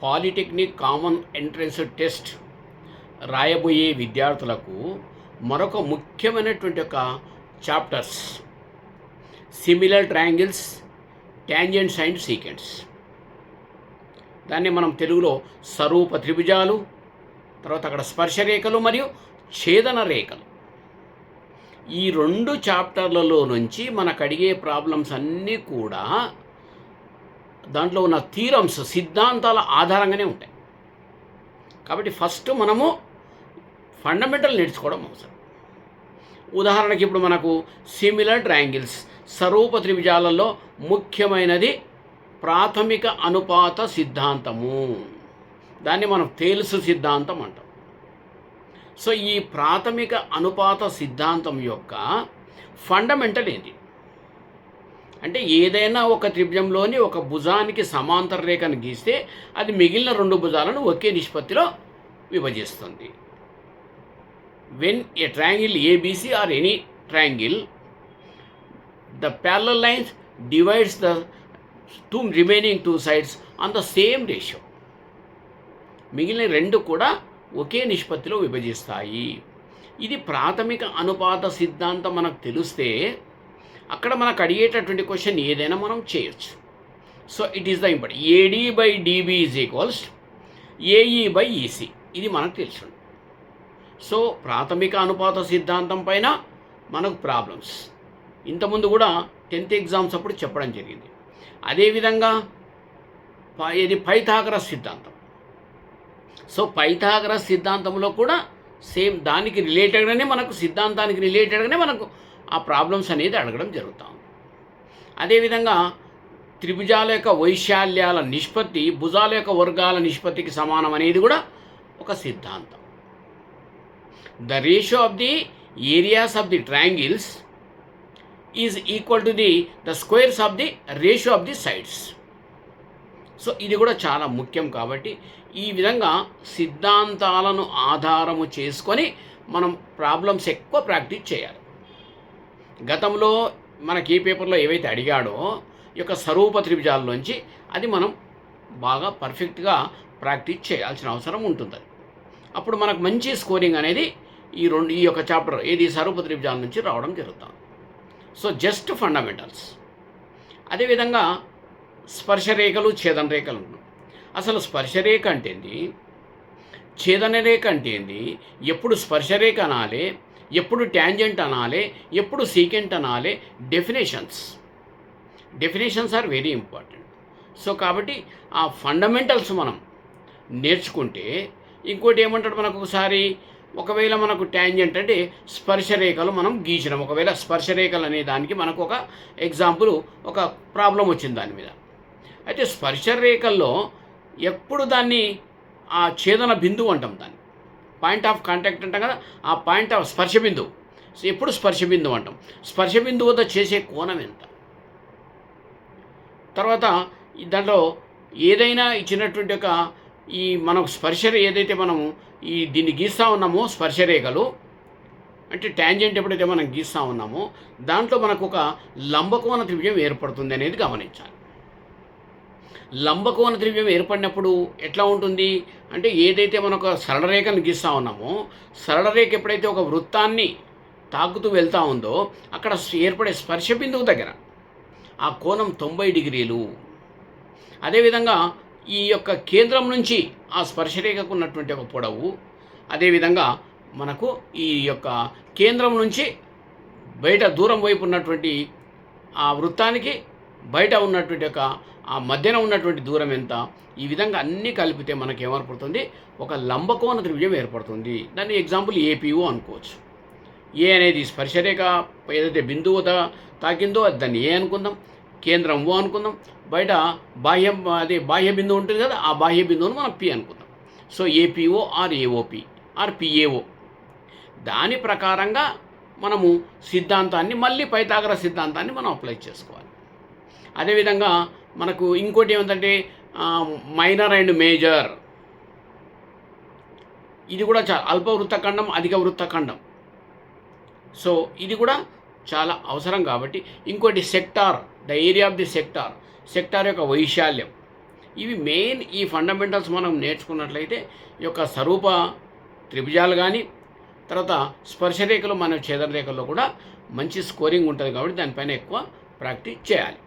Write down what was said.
Polytechnic common entrance test రాయబోయే విద్యార్థులకు మరొక ముఖ్యమైనటువంటి ఒక chapters similar triangles, tangents and secants. దాన్ని మనం తెలుగులో సరూప త్రిభుజాలు, తర్వాత అక్కడ స్పర్శరేఖలు మరియు ఛేదన రేఖలు, ఈ రెండు చాప్టర్లలో నుంచి మనకు అడిగే ప్రాబ్లమ్స్ అన్నీ కూడా దాంట్లో ఉన్న థీరమ్స్, సిద్ధాంతాల ఆధారంగానే ఉంటాయి. కాబట్టి ఫస్ట్ మనము ఫండమెంటల్ నేర్చుకోవడం అవసరం. ఉదాహరణకి ఇప్పుడు మనకు సిమిలర్ ట్రయాంగిల్స్, సరూప త్రిభుజాలలో ముఖ్యమైనది ప్రాథమిక అనుపాత సిద్ధాంతము. దాన్ని మనం తేలుసు సిద్ధాంతం అంటాం. సో ఈ ప్రాథమిక అనుపాత సిద్ధాంతం యొక్క ఫండమెంటల్ ఏంటి అంటే, ఏదైనా ఒక త్రిభుజంలోని ఒక భుజానికి సమాంతర రేఖను గీస్తే అది మిగిలిన రెండు భుజాలను ఒకే నిష్పత్తిలో విభజిస్తుంది. When a triangle ABC or any triangle, the parallel lines divides the two remaining two sides on the same ratio. మిగిలిన రెండు కూడా ఒకే నిష్పత్తిలో విభజిస్తాయి. ఇది ప్రాథమిక అనుపాత సిద్ధాంతం మనకు తెలిస్తే అక్కడ మనకు అడిగేటటువంటి క్వశ్చన్ ఏదైనా మనం చేయొచ్చు. So it is the important. AD/DB is equals AE/EC, ఇది మనకు తెలుసు. సో ప్రాథమిక అనుపాత సిద్ధాంతం పైన మనకు ప్రాబ్లమ్స్ ఇంతకుముందు కూడా 10th ఎగ్జామ్స్ అప్పుడు చెప్పడం జరిగింది. అదేవిధంగా ఇది పైథాగరస్ సిద్ధాంతం. సో పైథాగరస్ సిద్ధాంతంలో కూడా సేమ్ దానికి రిలేటెడ్గానే మనకు సిద్ధాంతానికి రిలేటెడ్గానే మనకు ఆ ప్రాబ్లమ్స్ అనేది అడగడం జరుగుతుంది. అదేవిధంగా త్రిభుజాల యొక్క వైశాల్యాల నిష్పత్తి భుజాల యొక్క వర్గాల నిష్పత్తికి సమానం అనేది కూడా ఒక సిద్ధాంతం. The ratio of the areas of the triangles is equal to the squares of the ratio of the sides. So ఇది కూడా చాలా ముఖ్యం. కాబట్టి ఈ విధంగా సిద్ధాంతాలను ఆధారము చేసుకొని మనం ప్రాబ్లమ్స్ ఎక్కువ ప్రాక్టీస్ చేయాలి. గతంలో మనకి ఏ పేపర్లో ఏవైతే అడిగాడో ఈ యొక్క స్వరూప త్రిభుజాల్లోంచి అది మనం బాగా పర్ఫెక్ట్గా ప్రాక్టీస్ చేయాల్సిన అవసరం ఉంటుంది. అప్పుడు మనకు మంచి స్కోరింగ్ అనేది ఈ యొక్క చాప్టర్ ఏది స్వరూప త్రిభుజాల నుంచి రావడం జరుగుతుంది. So just fundamentals. అదేవిధంగా స్పర్శరేఖలు, ఛేదన రేఖలు ఉన్నాయి. అసలు స్పర్శరేఖ అంటే ఏంది, ఛేదన రేఖ అంటే ఏంది, ఎప్పుడు స్పర్శరేఖ అనాలి, ఎప్పుడు ట్యాంజెంట్ అనాలి, ఎప్పుడు సీకెంట్ అనాలి, definitions are very important. So కాబట్టి ఆ ఫండమెంటల్స్ మనం నేర్చుకుంటే, ఇంకోటి ఏమంటాడు మనకు ఒకసారి, ఒకవేళ మనకు ట్యాంజెంట్ అంటే స్పర్శరేఖలు మనం గీసినాం, ఒకవేళ స్పర్శరేఖలు అనే దానికి మనకు ఒక ఎగ్జాంపుల్, ఒక ప్రాబ్లం వచ్చింది దాని మీద. అయితే స్పర్శరేఖల్లో ఎప్పుడు దాన్ని ఆ ఛేదన బిందువు అంటాం, దాన్ని పాయింట్ ఆఫ్ కాంటాక్ట్ అంటాం కదా, ఆ పాయింట్ ఆఫ్ స్పర్శ బిందువు. సో ఎప్పుడు స్పర్శ బిందువు అంటాం. స్పర్శ బిందువు వద్ద చేసే కోణం ఎంత, తర్వాత దాంట్లో ఏదైనా ఇచ్చినటువంటి ఒక ఈ మనకు స్పర్శ ఏదైతే మనము దీన్ని గీస్తూ ఉన్నామో స్పర్శరేఖలు అంటే ట్యాంజెంట్ ఎప్పుడైతే మనం గీస్తూ ఉన్నామో దాంట్లో మనకు ఒక లంబకోణ త్రిభుజం ఏర్పడుతుంది అనేది గమనించాలి. లంబకోణ త్రిభుజం ఏర్పడినప్పుడు ఎట్లా ఉంటుంది అంటే, ఏదైతే మనం ఒక సరళ రేఖను గీస్తూ ఉన్నామో సరళ రేఖ ఎప్పుడైతే ఒక వృత్తాన్ని తాకుతూ వెళ్తూ ఉందో అక్కడ ఏర్పడే స్పర్శ బిందువు దగ్గర ఆ కోణం 90 డిగ్రీలు. అదేవిధంగా ఈ యొక్క కేంద్రం నుంచి ఆ స్పర్శరేఖకు ఉన్నటువంటి ఒక పొడవు, అదేవిధంగా మనకు ఈ యొక్క కేంద్రం నుంచి బయట దూరం వైపు ఉన్నటువంటి ఆ వృత్తానికి బయట ఉన్నటువంటి ఒక ఆ మధ్యన ఉన్నటువంటి దూరం ఎంత, ఈ విధంగా అన్నీ కలిపితే మనకు ఏర్పడుతుంది, ఒక లంబకోణ త్రిభుజం ఏర్పడుతుంది. దాన్ని ఎగ్జాంపుల్ APO అనుకోవచ్చు. ఏ అనేది స్పర్శరేఖ ఏదైతే బిందువు తాకిందో అది దాన్ని ఏ అనుకుందాం, కేంద్రం O అనుకుందాం, బయట బాహ్య బిందువు ఉంటుంది కదా, ఆ బాహ్య బిందువును మనం P అనుకుందాం. So APO or AOP or PAO. దాని ప్రకారంగా మనము సిద్ధాంతాన్ని మళ్ళీ పైథాగరస్ సిద్ధాంతాన్ని మనం అప్లై చేసుకోవాలి. అదేవిధంగా మనకు ఇంకోటి ఏమిటంటే మైనర్ అండ్ మేజర్, ఇది కూడా చాలా అల్ప వృత్తఖండం, అధిక వృత్తఖండం. సో ఇది కూడా చాలా అవసరం. కాబట్టి ఇంకోటి sector, the area of the sector యొక్క వైశాల్యం, ఇవి మెయిన్ ఈ ఫండమెంటల్స్ మనం నేర్చుకున్నట్లయితే ఈ యొక్క స్వరూప త్రిభుజాలు కానీ తర్వాత స్పర్శరేఖలు మన ఛేదన రేఖల్లో కూడా మంచి స్కోరింగ్ ఉంటుంది కాబట్టి దానిపైన ఎక్కువ ప్రాక్టీస్ చేయాలి.